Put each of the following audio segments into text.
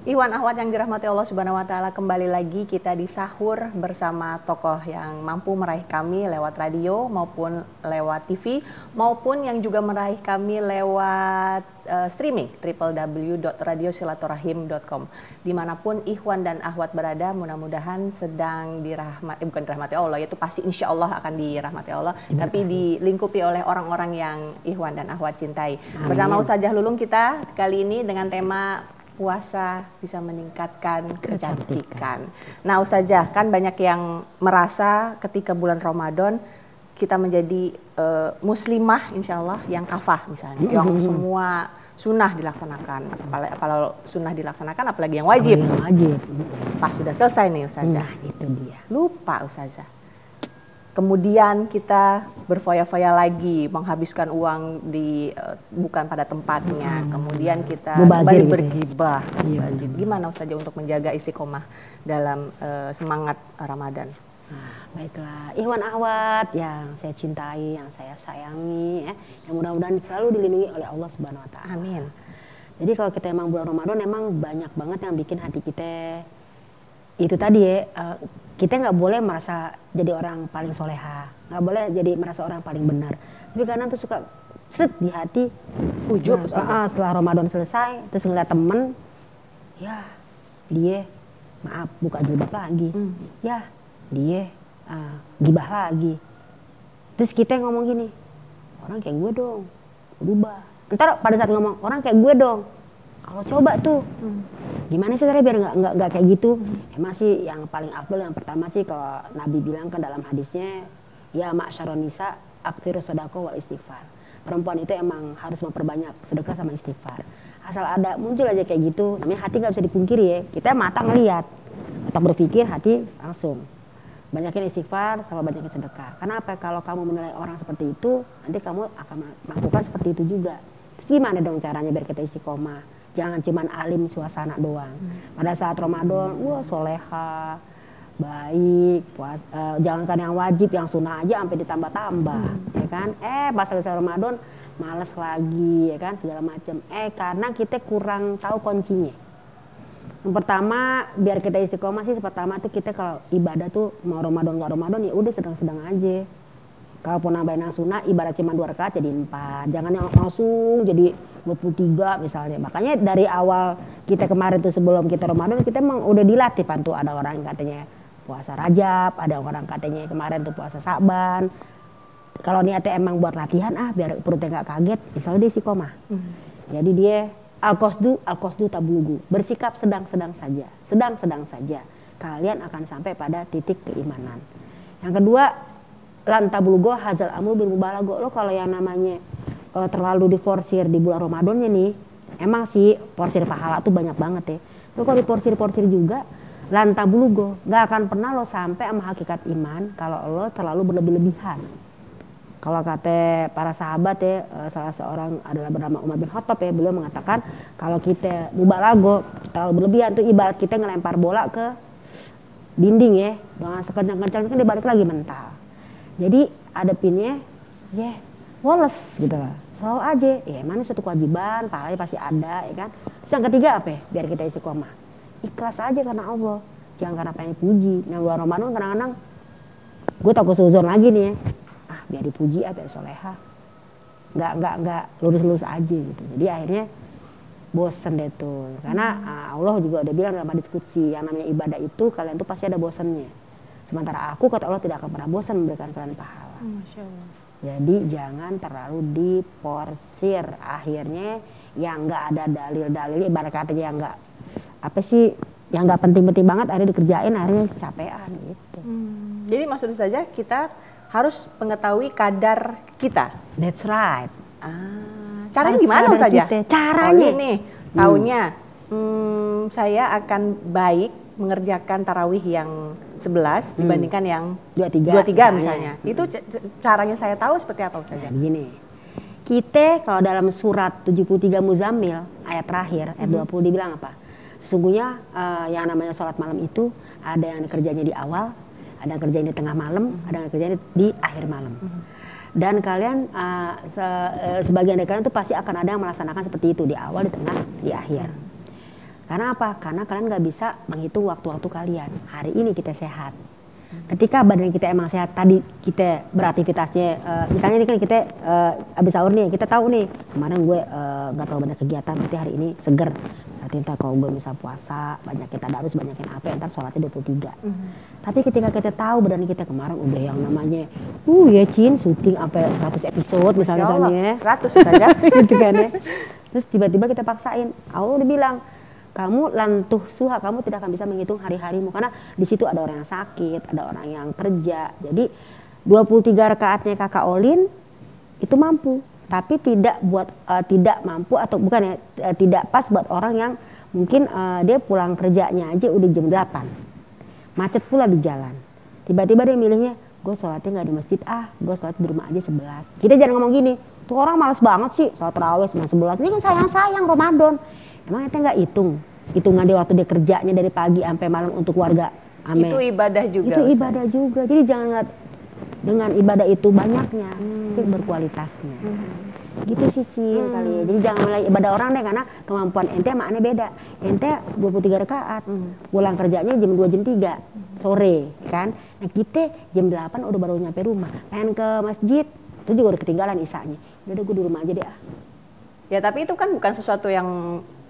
Ikhwan akhwat yang dirahmati Allah Subhanahu wa taala, kembali lagi kita di sahur bersama tokoh yang mampu meraih kami lewat radio maupun lewat TV maupun yang juga meraih kami lewat streaming www.radiosilaturahim.com. Dimanapun ikhwan dan akhwat berada, mudah-mudahan sedang bukan dirahmati Allah, itu pasti insya Allah akan dirahmati Allah, tapi dilingkupi oleh orang-orang yang ikhwan dan akhwat cintai. Bersama Ustazah Lulung kita kali ini dengan tema puasa bisa meningkatkan kecantikan. Nah Ustazah, kan banyak yang merasa ketika bulan Ramadan kita menjadi muslimah insya Allah yang kafah misalnya, yang semua sunnah dilaksanakan. Kalau sunnah dilaksanakan apalagi yang wajib. Pas sudah selesai nih Ustazah, Nah, itu dia. lupa Ustazah. Kemudian kita berfoya-foya lagi, menghabiskan uang di bukan pada tempatnya. Kemudian kita kembali bergibah. Gimana Ustazah untuk menjaga istiqomah dalam semangat Ramadan? Nah, baiklah, ikhwan akhwat yang saya cintai, yang saya sayangi, ya, yang mudah-mudahan selalu dilindungi oleh Allah Subhanahu Wa Taala. Amin. Jadi kalau kita emang bulan Ramadan, emang banyak banget yang bikin hati kita itu tadi ya. Kita nggak boleh merasa jadi orang paling soleha, nggak boleh jadi merasa orang paling benar. Tapi kadang tuh suka seret di hati, ujub. Setelah Ramadan selesai, terus ngeliat temen, ya dia maaf buka jilbab lagi, ya dia gibah lagi. Terus kita ngomong gini, orang kayak gue dong, berubah. Ntar pada saat ngomong orang kayak gue dong, kalau coba tuh, gimana sih caranya biar nggak kayak gitu? Emang sih yang paling afdal yang pertama sih kalau Nabi bilang kan dalam hadisnya, ya ma'syaron nisa aktsiru shadaqah wal istighfar. Perempuan itu emang harus memperbanyak sedekah sama istighfar. Asal ada muncul aja kayak gitu, namanya hati nggak bisa dipungkiri ya. Kita mata ngelihat, otak berpikir, hati langsung. Banyakin istighfar sama banyakin sedekah. Karena apa? Kalau kamu menilai orang seperti itu, nanti kamu akan melakukan seperti itu juga. Terus gimana dong caranya biar kita istiqomah? Jangan cuman alim suasana doang. Pada saat Ramadan, wah soleha, baik, jangankan yang wajib, yang sunnah aja sampai ditambah-tambah, ya kan? Pas selesai Ramadan, males lagi, ya kan? Segala macam. Karena kita kurang tahu kuncinya. Yang pertama, biar kita istiqomah sih, pertama tuh kita kalau ibadah tuh mau Ramadan nggak Ramadan ya udah sedang-sedang aja. Kalaupun nambahin yang sunnah, ibarat cuma 2 rakaat jadi 4. Jangan yang langsung jadi 23 misalnya. Makanya dari awal kita kemarin tuh sebelum kita Ramadan, kita emang udah dilatih kan tuh. Ada orang yang katanya puasa Rajab, ada orang katanya kemarin tuh puasa Sa'ban. Kalau niatnya emang buat latihan, biar perutnya nggak kaget, misalnya dia istiqomah. Jadi dia al-qasdu tablugu, bersikap sedang-sedang saja. Sedang-sedang saja. Kalian akan sampai pada titik keimanan. Yang kedua, lan tablugo hazal amru bil mubalago. Lo kalau yang namanya terlalu diforsir di bulan Ramadannya nih, emang sih porsir pahala tuh banyak banget ya. Lo kalau diporsir-porsir juga, lan tablugo, nggak akan pernah lo sampai sama hakikat iman kalau lo terlalu berlebih-lebihan. Kalau kata para sahabat ya, salah seorang adalah bernama Umar bin Khattab ya, beliau mengatakan kalau kita mubalago terlalu berlebihan tuh ibarat kita ngelempar bola ke dinding ya, dengan sekencang-kencangnya kan dia balik lagi mental. Jadi adepinnya, woles gitu lah. Selalu aja, mana suatu kewajiban, pahalanya pasti ada, ya kan. Terus yang ketiga apa ya? Biar kita istiqomah. Ikhlas aja karena Allah, jangan karena pengen puji. Nah bulan Ramadan kadang-kadang, gue takut suzon lagi nih ya. Biar dipuji, biar soleha. Nggak lurus-lurus aja gitu. Jadi akhirnya bosen deh tuh. Karena Allah juga udah bilang dalam hadits qudsi, yang namanya ibadah itu kalian tuh pasti ada bosennya. Sementara aku, kata Allah, tidak akan pernah bosan memberikan kalian pahala. Masya Allah. Jadi jangan terlalu diporsir. Akhirnya yang nggak ada dalil-dalil, ibarat katanya yang nggak yang nggak penting-penting banget, akhirnya dikerjain, akhirnya capean gitu. Jadi maksud saja kita harus mengetahui kadar kita. That's right. Caranya gimana saja? Caranya nih, taunya saya akan baik mengerjakan tarawih yang 11 dibandingkan yang 23 misalnya. Itu caranya saya tahu seperti apa Ustazah? Begini, kita kalau dalam surat 73 Muzammil ayat terakhir, ayat 20 dibilang apa? Sesungguhnya yang namanya sholat malam itu ada yang kerjanya di awal, ada yang kerjanya di tengah malam, ada yang kerjanya di akhir malam. Dan kalian sebagian dari kalian itu pasti akan ada yang melaksanakan seperti itu di awal, di tengah, di akhir. Karena apa? Karena kalian nggak bisa menghitung waktu-waktu kalian. Hari ini kita sehat. Ketika badan kita emang sehat, tadi kita beraktivitasnya, misalnya ini kan kita habis sahur nih, kita tahu nih kemarin gue nggak terlalu banyak kegiatan, berarti hari ini seger. Berarti ntar kalau gue misal puasa, banyakin tadarus, banyakin apa, ntar sholatnya 23. Tapi ketika kita tahu badan kita kemarin udah yang namanya, ya Cin, syuting sampai 100 episode misalnya kan ya. 100 saja. Gitu kan ya. Terus tiba-tiba kita paksain, Allah udah bilang, kamu lantuh suha, kamu tidak akan bisa menghitung hari-harimu karena di situ ada orang yang sakit, ada orang yang kerja. Jadi 23 rakaatnya Kakak Olin itu mampu, tapi tidak buat tidak mampu atau bukan ya, tidak pas buat orang yang mungkin dia pulang kerjanya aja udah jam 8. Macet pula di jalan. Tiba-tiba dia milihnya, gue sholatnya nggak di masjid, gue sholat di rumah aja 11. Kita jangan ngomong gini, tuh orang malas banget sih sholat tarawih 11. Ini kan sayang-sayang Ramadan. Emang ente nggak hitungan dia waktu dia kerjanya dari pagi sampai malam untuk warga ame. Itu ibadah juga. Itu ibadah juga. Jadi jangan lihat dengan ibadah itu banyaknya, tapi berkualitasnya. Gitu sih Cin kali ya. Jadi jangan mulai ibadah orang deh karena kemampuan ente sama aneh beda. Ente 23 rakaat, pulang kerjanya jam 2 jam 3 sore kan. Nah kita jam 8 udah baru nyampe rumah. Pengen ke masjid, itu juga udah ketinggalan isanya. Udah gue di rumah aja deh. Ya tapi itu kan bukan sesuatu yang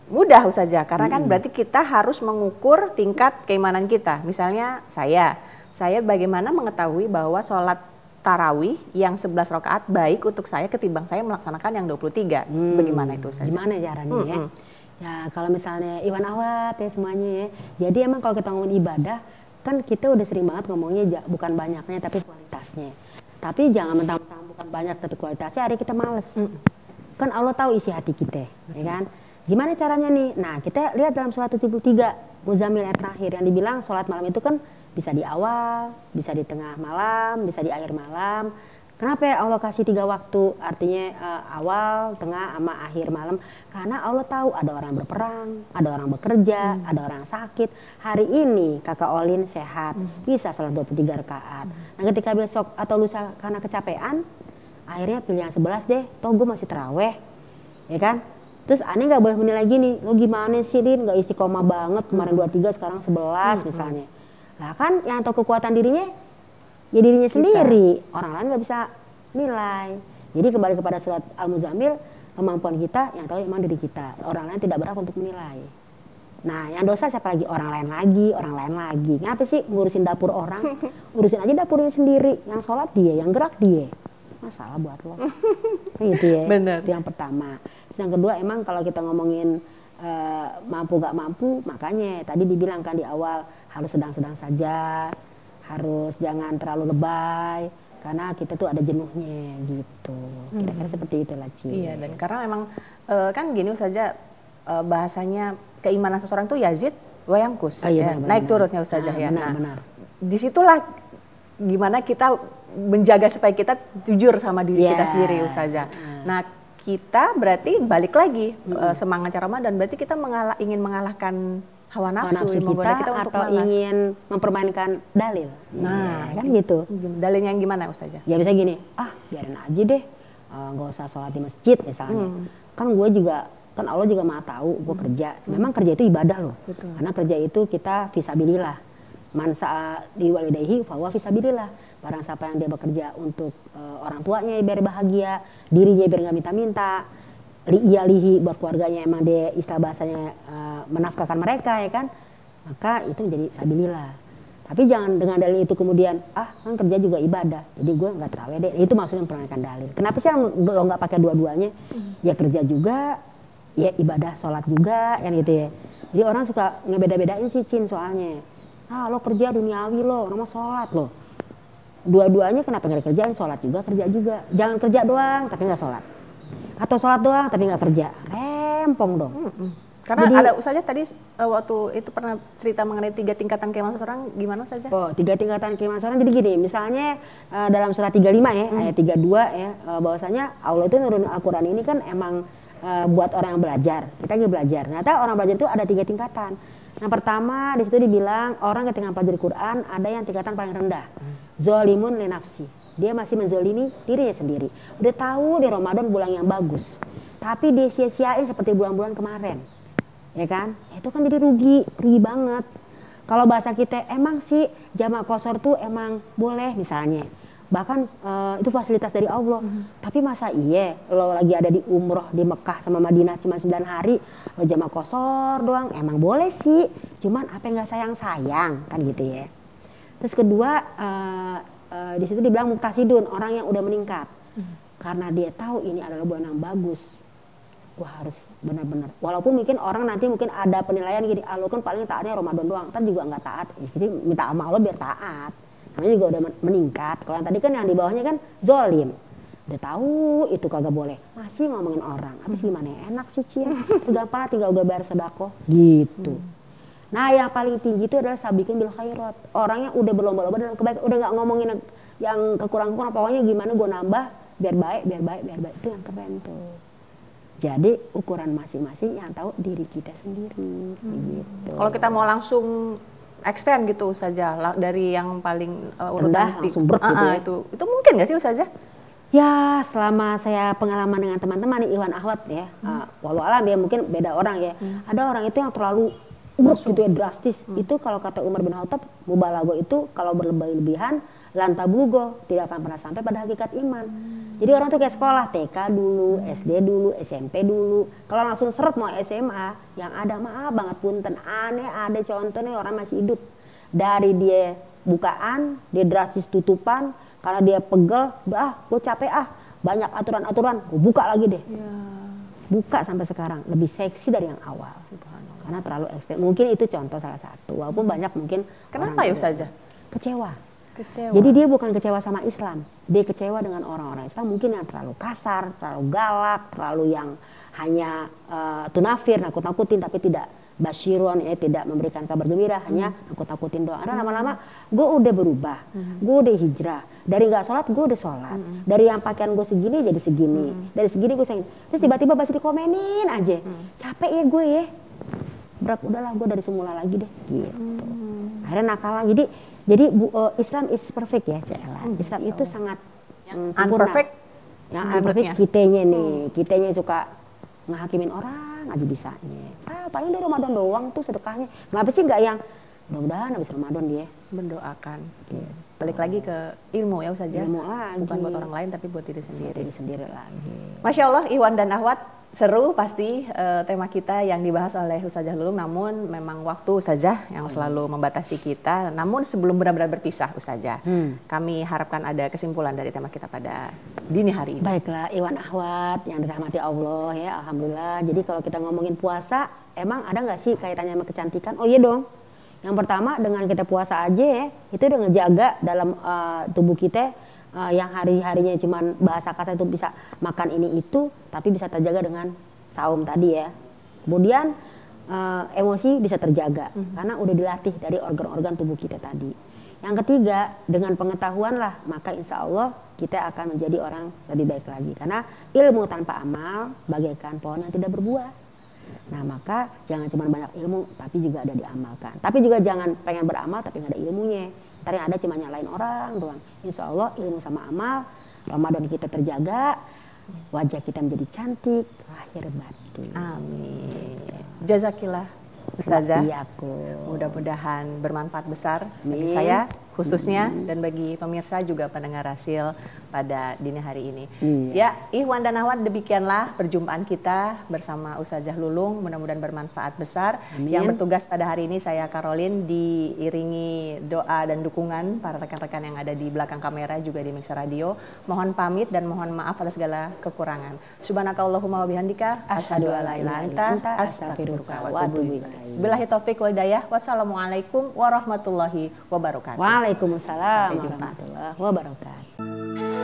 mudah saja karena kan berarti kita harus mengukur tingkat keimanan kita. Misalnya saya bagaimana mengetahui bahwa sholat tarawih yang 11 rakaat baik untuk saya ketimbang saya melaksanakan yang 23. Bagaimana itu saja? Gimana caranya ya? Ya kalau misalnya Iwan Awat ya semuanya ya. Jadi emang kalau kita ngomongin ibadah kan kita udah sering banget ngomongnya bukan banyaknya tapi kualitasnya. Tapi jangan mentang-mentang bukan banyak tapi kualitasnya hari kita males. Kan Allah tahu isi hati kita, ya kan? Gimana caranya nih? Nah kita lihat dalam surat 73 Muzammil ayat terakhir yang dibilang sholat malam itu kan bisa di awal, bisa di tengah malam, bisa di akhir malam. Kenapa ya Allah kasih 3 waktu? Artinya awal, tengah, sama akhir malam. Karena Allah tahu ada orang berperang, ada orang bekerja, ada orang sakit. Hari ini Kakak Olin sehat, bisa sholat 23 rakaat. Nah ketika besok atau lusa karena kecapean, akhirnya pilih yang 11 deh. Toh gue masih terawih, ya kan? Terus aneh nggak boleh menilai gini, lo gimana sih Din, nggak istiqomah banget, kemarin 23 sekarang 11 misalnya. Lah kan yang tahu kekuatan dirinya, ya dirinya sendiri, orang lain nggak bisa nilai. Jadi kembali kepada surat Al-Muzammil, kemampuan kita yang tahu emang diri kita, orang lain tidak berhak untuk menilai. Nah yang dosa siapa lagi? Orang lain lagi. Kenapa sih ngurusin dapur orang? Urusin aja dapurnya sendiri, yang sholat dia, yang gerak dia. Masalah buat lo. Gitu ya. Bener. Itu yang pertama. Terus yang kedua emang kalau kita ngomongin mampu gak mampu, makanya tadi dibilang kan di awal harus sedang-sedang saja, harus jangan terlalu lebay karena kita tuh ada jenuhnya gitu. Kira-kira seperti itulah Ci. Iya, dan karena memang kan gini saja bahasanya keimanan seseorang tuh yazid wa yangkus. Iya, ya. Naik turunnya Ustazah ya. Benar. Disitulah gimana kita menjaga supaya kita jujur sama diri kita sendiri Ustazah. Nah kita berarti balik lagi semangat Ramadan berarti kita ingin mengalahkan hawa nafsu kita untuk atau malas. Ingin mempermainkan dalil. Nah kan gitu. Dalilnya yang gimana Ustazah? Ya bisa gini, biarin aja deh, nggak usah sholat di masjid misalnya. Kan gue juga, kan Allah juga maha tahu gue kerja. Memang kerja itu ibadah loh. Betul. Karena kerja itu kita fisabilillah. Man sa'a li walidayhi fa huwa fisabilillah. Barang siapa yang dia bekerja untuk orang tuanya biar bahagia, dirinya biar nggak minta-minta, lihi buat keluarganya emang dia istilah bahasanya menafkahkan mereka ya kan, maka itu menjadi sabilillah. Tapi jangan dengan dalil itu kemudian kan kerja juga ibadah, jadi gue nggak terawih deh. Itu maksudnya mempermainkan dalil. Kenapa sih lo nggak pakai dua-duanya? Ya kerja juga, ya ibadah sholat juga kan gitu ya. Jadi orang suka ngebeda-bedain sih Cin soalnya. Lo kerja duniawi lo, orang mau sholat lo. Dua-duanya kenapa nggak kerjaan? Sholat juga, kerja juga. Jangan kerja doang tapi nggak sholat. Atau sholat doang tapi nggak kerja. Rempong dong. Karena jadi, ada usahanya tadi waktu itu pernah cerita mengenai 3 tingkatan keimanan seseorang, gimana saja? 3 tingkatan keimanan seseorang. Jadi gini, misalnya dalam surat 35 ya, ayat 32 ya, bahwasanya Allah itu nurun Al-Quran ini kan emang buat orang yang belajar. Kita lagi belajar. Ternyata orang belajar itu ada 3 tingkatan. Yang pertama di situ dibilang orang ketika pelajari Quran ada yang tingkatan paling rendah, zolimun li nafsi. Dia masih menzolimi dirinya sendiri. Udah tahu di Ramadan bulan yang bagus, tapi dia sia-siain seperti bulan-bulan kemarin. ya kan? Itu kan jadi rugi banget. Kalau bahasa kita emang sih jamak qasar tuh emang boleh misalnya. Bahkan itu fasilitas dari Allah. Tapi masa iya lo lagi ada di umroh di Mekah sama Madinah cuma 9 hari lo jamak qasar doang, emang boleh sih. Cuman apa yang nggak sayang-sayang kan gitu ya. Terus kedua di situ dibilang muktasidun, orang yang udah meningkat. Karena dia tahu ini adalah bulan yang bagus. Wah harus benar-benar. Walaupun mungkin orang nanti mungkin ada penilaian gini, lo kan paling taatnya Ramadan doang, kan juga nggak taat. Jadi minta sama Allah biar taat. Namanya juga udah meningkat. Kalau yang tadi kan yang di bawahnya kan zolim. Udah tahu itu kagak boleh, masih ngomongin orang. Habis gimana ya? Enak sih Cia. Tergampang tinggal gue bayar sedekah gitu. Nah yang paling tinggi itu adalah sabiqun bil khairat. Orang yang udah berlomba-lomba dalam kebaikan, udah nggak ngomongin yang kekurangan, pokoknya gimana gue nambah biar baik. Itu yang keren tuh. Jadi ukuran masing-masing yang tahu diri kita sendiri gitu. Kalau kita mau langsung extend gitu saja dari yang paling rendah langsung gitu ya. Itu mungkin nggak sih Ustazah? Ya selama saya pengalaman dengan teman-teman nih Iwan Ahwat ya, walau alam ya mungkin beda orang ya. Ada orang itu yang terlalu gitu ya drastis. Itu kalau kata Umar bin Khattab, mubalaghah itu kalau berlebihan lantablugo, tidak akan pernah sampai pada hakikat iman. Jadi orang tuh kayak sekolah, TK dulu, SD dulu, SMP dulu. Kalau langsung seret mau SMA, yang ada maaf banget punten, aneh ada contohnya orang masih hidup. Dari dia bukaan, dia drastis tutupan, karena dia pegel, gue capek banyak aturan-aturan, gue buka lagi deh. Ya. Buka sampai sekarang, lebih seksi dari yang awal. Karena terlalu ekstrem. Mungkin itu contoh salah satu, walaupun banyak mungkin. Kenapa ya Ustazah? Kecewa. Jadi dia bukan kecewa sama Islam, dia kecewa dengan orang-orang Islam mungkin yang terlalu kasar, terlalu galak, terlalu yang hanya tunafir, nakut-nakutin tapi tidak basyirun, ya tidak memberikan kabar gembira, hanya nakut-nakutin doang. Karena lama-lama gue udah berubah, gue udah hijrah, dari nggak sholat gue udah sholat, dari yang pakaian gue segini jadi segini, dari segini gue segini, terus tiba-tiba masih dikomenin aja, capek ya gue ya, udahlah gue dari semula lagi deh, gitu. Akhirnya nakal lagi. Jadi Islam is perfect ya, Islam itu sangat sempurna. Yang unperfect kitanya nih, kitanya suka ngehakimin orang aja bisanya. Paling dari Ramadan doang tuh sedekahnya. Kenapa sih nggak yang mudah-mudahan habis Ramadan dia mendoakan. Balik lagi ke ilmu ya Ustazah. Ilmu lagi. Bukan buat orang lain tapi buat diri sendiri. Diri sendiri lagi. Masya Allah, Iwan dan Ahwat. Seru pasti tema kita yang dibahas oleh Ustazah Lulung, namun memang waktu Ustazah yang selalu membatasi kita. Namun sebelum benar-benar berpisah Ustazah, kami harapkan ada kesimpulan dari tema kita pada dini hari ini. Baiklah Iwan Ahwat yang dirahmati Allah ya, alhamdulillah. Jadi kalau kita ngomongin puasa, emang ada nggak sih kaitannya sama kecantikan? Oh iya dong. Yang pertama dengan kita puasa aja ya, itu udah ngejaga dalam tubuh kita. Yang hari-harinya cuman bahasa kasar itu bisa makan ini itu, tapi bisa terjaga dengan saum tadi ya. Kemudian emosi bisa terjaga karena udah dilatih dari organ-organ tubuh kita tadi. Yang ketiga, dengan pengetahuan lah, maka insya Allah kita akan menjadi orang lebih baik lagi. Karena ilmu tanpa amal bagaikan pohon yang tidak berbuah. Nah maka jangan cuma banyak ilmu, tapi juga ada diamalkan. Tapi juga jangan pengen beramal tapi nggak ada ilmunya. Ntar yang ada cuma nyalain orang doang. Insya Allah ilmu sama amal, Ramadan kita terjaga, wajah kita menjadi cantik, lahir batin. Amin. Jazakillah Ustazah. Iyaku. Mudah-mudahan bermanfaat besar bagi saya khususnya dan bagi pemirsa juga pendengar Rasil pada dini hari ini. Ya, Ikhwan dan Ahwat, demikianlah perjumpaan kita bersama Ustazah Lulung. Mudah-mudahan bermanfaat besar. Yang bertugas pada hari ini saya Caroline, diiringi doa dan dukungan para rekan-rekan yang ada di belakang kamera juga di Mixer Radio. Mohon pamit dan mohon maaf atas segala kekurangan. Subhanakallahumma wa bihamdika asyhadu an la ilaha illa anta astaghfiruka wa atubu ilaik. Billahi taufik wal hidayah. Wassalamualaikum warahmatullahi wabarakatuh. Waalaikumsalam warahmatullahi wabarakatuh.